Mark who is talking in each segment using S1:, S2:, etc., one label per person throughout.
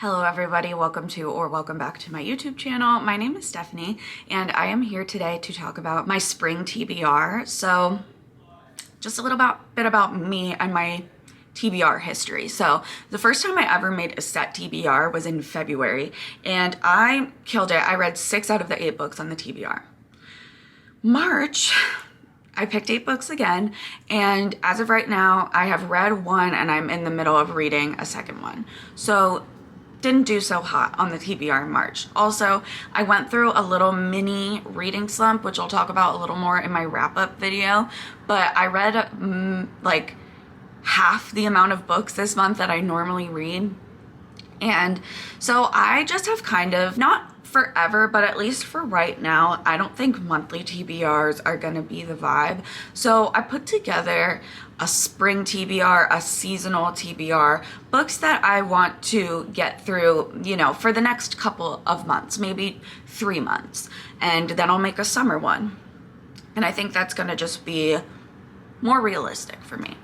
S1: Hello everybody, welcome back to my YouTube channel. My name is Stephanie and I am here today to talk about my spring TBR. So just a little bit about me and my TBR history. So the first time I ever made a set TBR was in February and I killed it. I read 6 out of the 8 books on the TBR. March, I picked 8 books again, and as of right now, I have read 1 and I'm in the middle of reading a second one. So didn't do so hot on the TBR in March. Also, I went through a little mini reading slump, which I'll talk about a little more in my wrap-up video, but I read like half the amount of books this month that I normally read. And so I just have kind of, not forever, but at least for right now, I don't think monthly TBRs are gonna be the vibe. So I put together a spring TBR, a seasonal TBR, books that I want to get through, for the next couple of months, maybe 3 months. And then I'll make a summer one. And I think that's gonna just be more realistic for me.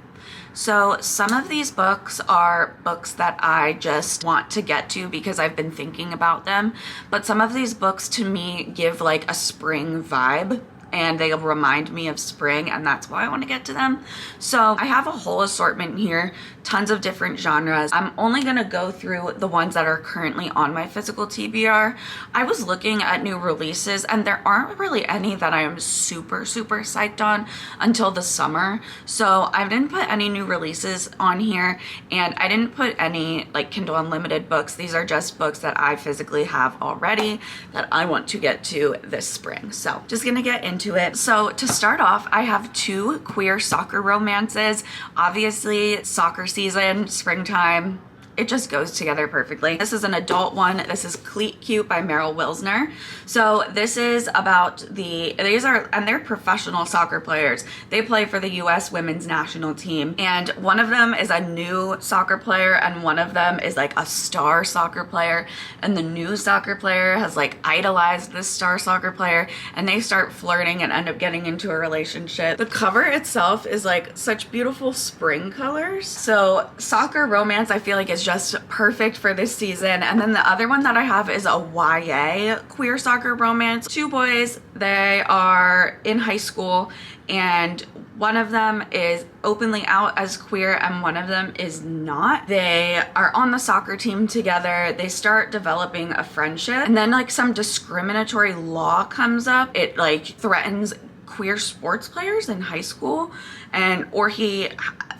S1: So some of these books are books that I just want to get to because I've been thinking about them. But some of these books to me give like a spring vibe, and they remind me of spring, and that's why I want to get to them. So I have a whole assortment here, tons of different genres. I'm only going to go through the ones that are currently on my physical TBR. I was looking at new releases and there aren't really any that I am super psyched on until the summer. So I didn't put any new releases on here, and I didn't put any like Kindle Unlimited books. These are just books that I physically have already that I want to get to this spring. So just gonna get into it. So to start off, I have 2 queer soccer romances. Obviously, soccer season, springtime, it just goes together perfectly. This is an adult one. This is Cleat Cute by Meryl Wilsner. So this is about they're professional soccer players. They play for the US women's national team. And one of them is a new soccer player and one of them is like a star soccer player. And the new soccer player has like idolized this star soccer player, and they start flirting and end up getting into a relationship. The cover itself is like such beautiful spring colors. So soccer romance, I feel like, is just perfect for this season. And then the other one that I have is a YA queer soccer romance. 2 boys, they are in high school, and one of them is openly out as queer and one of them is not. They are on the soccer team together. They start developing a friendship, and then like some discriminatory law comes up. It like threatens queer sports players in high school,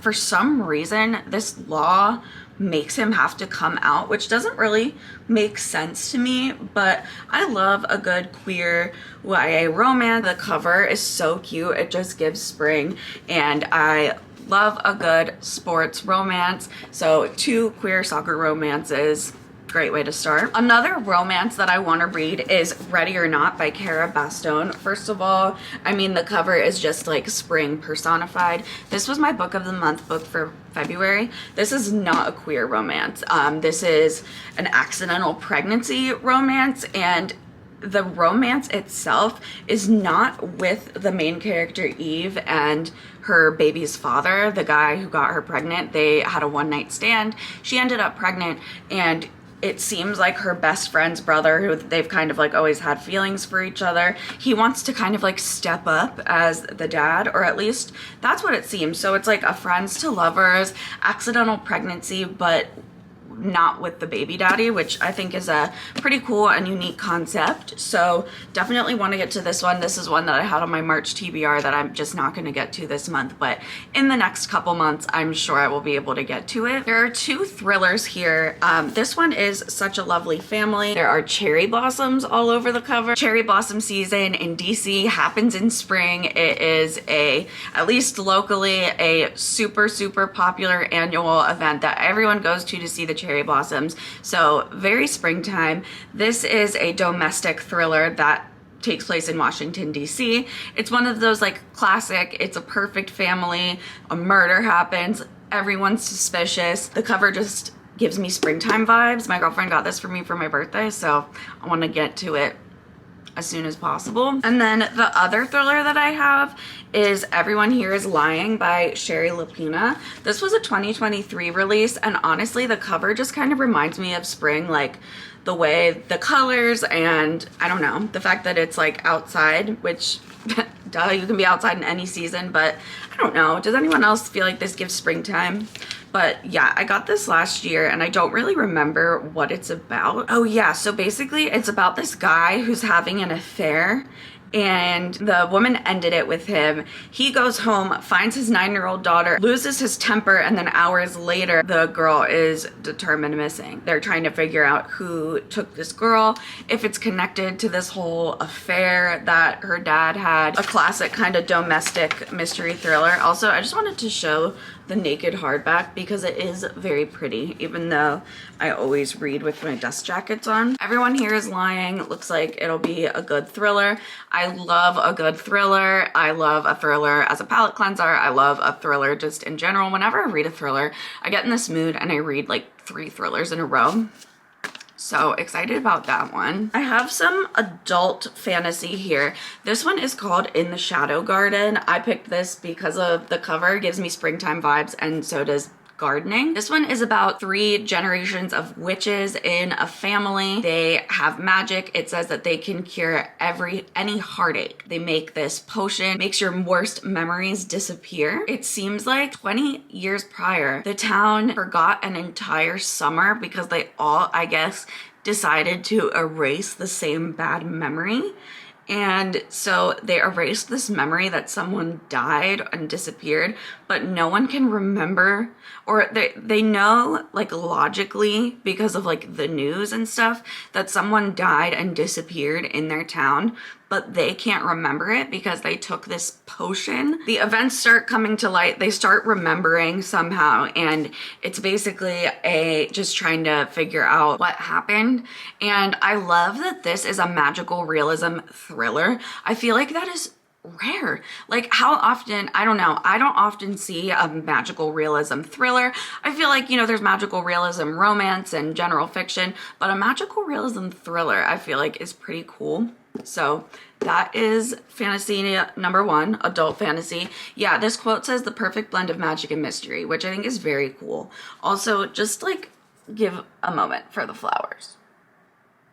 S1: for some reason, this law makes him have to come out, which doesn't really make sense to me, but I love a good queer YA romance. The cover is so cute. It just gives spring, and I love a good sports romance. So 2 queer soccer romances. Great way to start. Another romance that I want to read is Ready or Not by Cara Bastone. First of all, I mean, the cover is just like spring personified. This was my book of the month book for February. This is not a queer romance. This is an accidental pregnancy romance, and the romance itself is not with the main character Eve and her baby's father, the guy who got her pregnant. They had a one-night stand. She ended up pregnant, and it seems like her best friend's brother, who they've kind of like always had feelings for each other, he wants to kind of like step up as the dad, or at least that's what it seems. So it's like a friends to lovers accidental pregnancy, but not with the baby daddy, which I think is a pretty cool and unique concept. So definitely want to get to this one. This is one that I had on my March TBR that I'm just not going to get to this month, but in the next couple months, I'm sure I will be able to get to it. There are 2 thrillers here. This one is Such a Lovely Family. There are cherry blossoms all over the cover. Cherry blossom season in DC happens in spring. It is at least locally, a super popular annual event that everyone goes to see the cherry blossoms. So very springtime. This is a domestic thriller that takes place in Washington, D.C. It's one of those like classic, it's a perfect family, a murder happens, everyone's suspicious. The cover just gives me springtime vibes. My girlfriend got this for me for my birthday, so I want to get to it as soon as possible. And then the other thriller that I have is Everyone Here is Lying by Sherry Lapina. This was a 2023 release, and honestly, the cover just kind of reminds me of spring, like the way the colors and I don't know, the fact that it's like outside, which duh, you can be outside in any season, but I don't know. Does anyone else feel like this gives springtime? But yeah, I got this last year and I don't really remember what it's about. Oh yeah, so basically it's about this guy who's having an affair and the woman ended it with him. He goes home, finds his 9-year-old daughter, loses his temper, and then hours later, the girl is determined missing. They're trying to figure out who took this girl, if it's connected to this whole affair that her dad had. A classic kind of domestic mystery thriller. Also, I just wanted to show the naked hardback because it is very pretty, even though I always read with my dust jackets on. Everyone Here is Lying. Looks like it'll be a good thriller. I love a good thriller. I love a thriller as a palate cleanser. I love a thriller just in general. Whenever I read a thriller, I get in this mood and I read like 3 thrillers in a row. So excited about that one. I have some adult fantasy here. This one is called In the Shadow Garden. I picked this because of the cover. It gives me springtime vibes, and so does gardening. This one is about 3 generations of witches in a family. They have magic. It says that they can cure any heartache. They make this potion, makes your worst memories disappear. It seems like 20 years prior, the town forgot an entire summer because they all, I guess, decided to erase the same bad memory. And so they erased this memory that someone died and disappeared, but no one can remember, or they know like logically because of like the news and stuff that someone died and disappeared in their town, but they can't remember it because they took this potion. The events start coming to light. They start remembering somehow, and it's basically just trying to figure out what happened. And I love that this is a magical realism thriller. I feel like that is rare. Like how often, I don't know, I don't often see a magical realism thriller. I feel like, you know, there's magical realism romance and general fiction, but a magical realism thriller I feel like is pretty cool. So that is fantasy number 1, adult fantasy. Yeah, this quote says the perfect blend of magic and mystery, which I think is very cool. Also, just like give a moment for the flowers.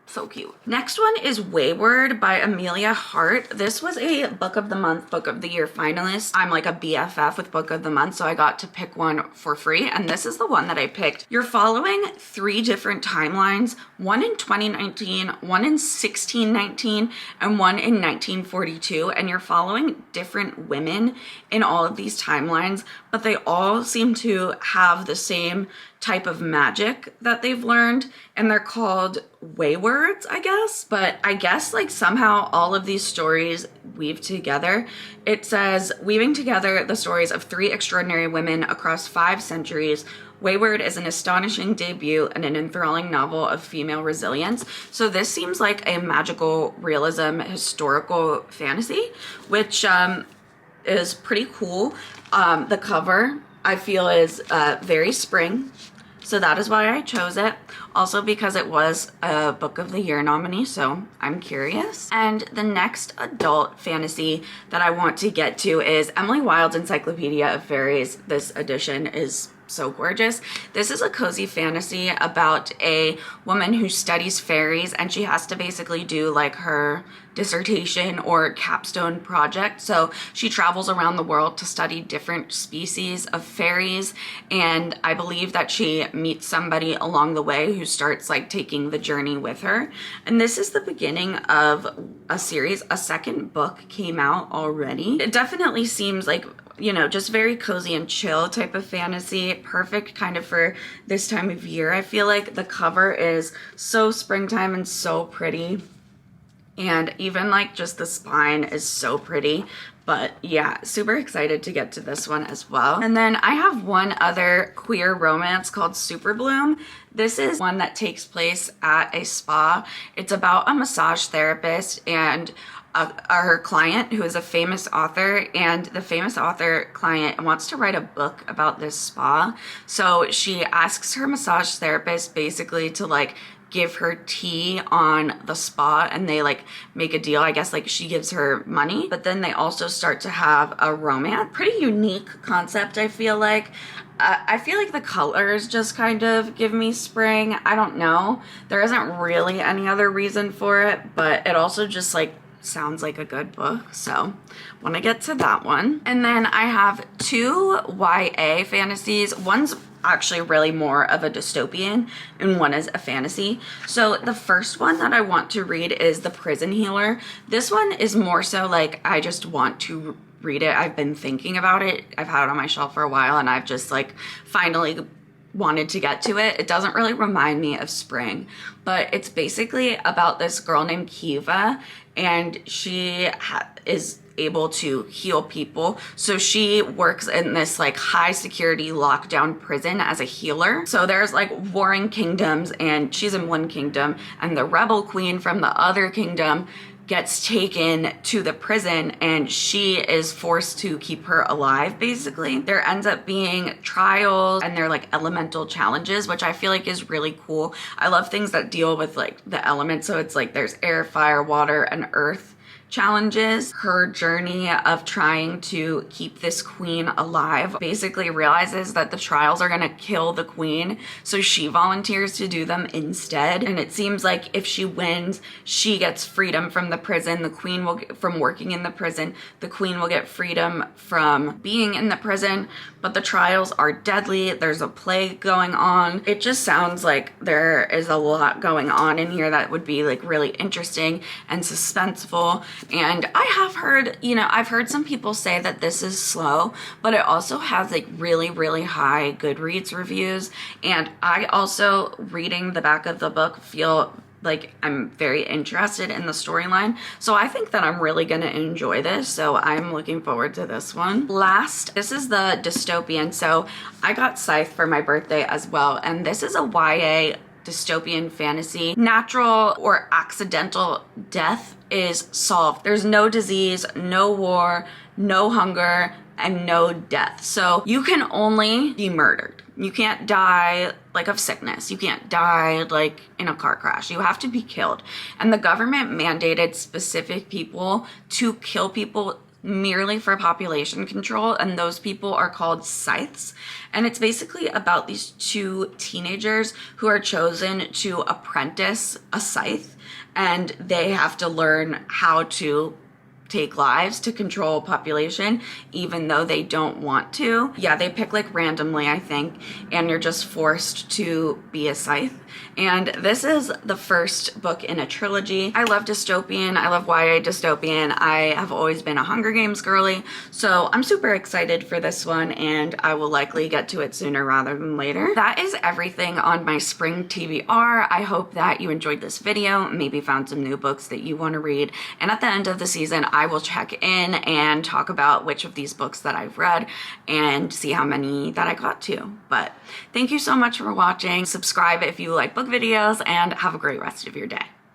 S1: So cute. Next one is Wayward by Amelia Hart. This was a Book of the Month, Book of the Year finalist. I'm like a BFF with Book of the Month, so I got to pick one for free, and this is the one that I picked. You're following 3 different timelines, one in 2019, one in 1619, and one in 1942, and you're following different women in all of these timelines, but they all seem to have the same type of magic that they've learned, and they're called Waywards, I guess. But I guess like somehow all of these stories weave together. It says, weaving together the stories of 3 extraordinary women across 5 centuries, Wayward is an astonishing debut and an enthralling novel of female resilience. So this seems like a magical realism historical fantasy, which is pretty cool. The cover I feel is very spring, so that is why I chose it. Also because it was a Book of the Year nominee, so I'm curious. And the next adult fantasy that I want to get to is Emily Wilde's Encyclopedia of Fairies. This edition is so gorgeous. This is a cozy fantasy about a woman who studies fairies, and she has to basically do like her dissertation or capstone project. So she travels around the world to study different species of fairies, and I believe that she meets somebody along the way who starts like taking the journey with her. And this is the beginning of a series. A second book came out already. It definitely seems like, you know, just very cozy and chill type of fantasy. Perfect kind of for this time of year. I feel like the cover is so springtime and so pretty. And even like just the spine is so pretty. But yeah, super excited to get to this one as well. And then I have one other queer romance called Super Bloom. This is one that takes place at a spa. It's about a massage therapist and her client, who is a famous author, and the famous author client wants to write a book about this spa. So she asks her massage therapist basically to like give her tea on the spot, and they like make a deal. I guess like she gives her money, but then they also start to have a romance. Pretty unique concept, I feel like. I feel like the colors just kind of give me spring. I don't know. There isn't really any other reason for it, but it also just like sounds like a good book. So want to get to that one. And then I have two YA fantasies. One's actually really more of a dystopian and one is a fantasy. So the first one that I want to read is The Prison Healer. This one is more so like I just want to read it. I've been thinking about it. I've had it on my shelf for a while and I've just like finally wanted to get to it. It doesn't really remind me of spring, but it's basically about this girl named Kiva, and she is able to heal people. So she works in this like high security lockdown prison as a healer. So there's like warring kingdoms, and she's in one kingdom, and the rebel queen from the other kingdom gets taken to the prison, and she is forced to keep her alive. Basically, there ends up being trials, and they're like elemental challenges, which I feel like is really cool. I love things that deal with like the elements. So it's like there's air, fire, water, and earth challenges. Her journey of trying to keep this queen alive basically realizes that the trials are gonna kill the queen, so she volunteers to do them instead. And it seems like if she wins, she gets freedom from the prison. The queen will get from working in the prison. The queen will get freedom from being in the prison, but the trials are deadly. There's a plague going on. It just sounds like there is a lot going on in here that would be like really interesting and suspenseful. And I have heard, you know, I've heard some people say that this is slow, but it also has like really, really high Goodreads reviews. And I also, reading the back of the book, feel like I'm very interested in the storyline. So I think that I'm really gonna enjoy this. So I'm looking forward to this one. Last, this is the dystopian. So I got Scythe for my birthday as well. And this is a YA dystopian fantasy. Natural or accidental death is solved. There's no disease, no war, no hunger, and no death. So you can only be murdered. You can't die like of sickness. You can't die like in a car crash. You have to be killed. And the government mandated specific people to kill people merely for population control, and those people are called scythes. And it's basically about these two teenagers who are chosen to apprentice a scythe, and they have to learn how to take lives to control population, even though they don't want to. Yeah, they pick like randomly, I think, and you're just forced to be a scythe. And this is the first book in a trilogy. I love dystopian. I love YA dystopian. I have always been a Hunger Games girly, so I'm super excited for this one, and I will likely get to it sooner rather than later. That is everything on my spring TBR. I hope that you enjoyed this video, maybe found some new books that you want to read, and at the end of the season, I will check in and talk about which of these books that I've read and see how many that I got to. But thank you so much for watching. Subscribe if you like book videos, and have a great rest of your day.